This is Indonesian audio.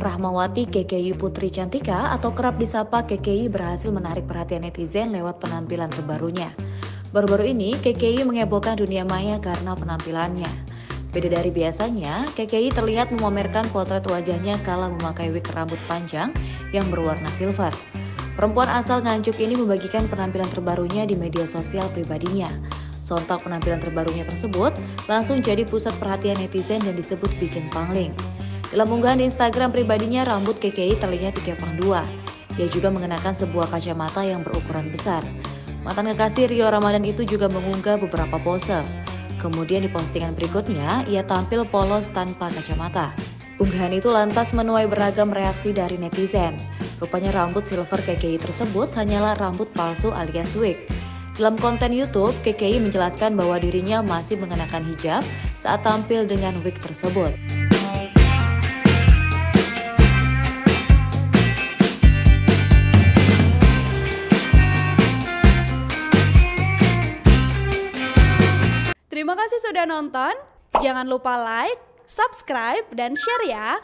Rahmawati KKI Putri Cantika atau kerap disapa KKI berhasil menarik perhatian netizen lewat penampilan terbarunya. Baru-baru ini, KKI mengebohkan dunia maya karena penampilannya. Beda dari biasanya, KKI terlihat memamerkan potret wajahnya kala memakai wig rambut panjang yang berwarna silver. Perempuan asal Nganjuk ini membagikan penampilan terbarunya di media sosial pribadinya. Sontak penampilan terbarunya tersebut langsung jadi pusat perhatian netizen dan disebut bikin pangling. Dalam unggahan di Instagram pribadinya, rambut KKI terlihat dikepang dua. Ia juga mengenakan sebuah kacamata yang berukuran besar. Mantan kekasih Rio Ramadan itu juga mengunggah beberapa pose. Kemudian di postingan berikutnya, ia tampil polos tanpa kacamata. Unggahan itu lantas menuai beragam reaksi dari netizen. Rupanya rambut silver KKI tersebut hanyalah rambut palsu alias wig. Dalam konten YouTube, KKI menjelaskan bahwa dirinya masih mengenakan hijab saat tampil dengan wig tersebut. Terima kasih sudah nonton. Jangan lupa like, subscribe, dan share ya.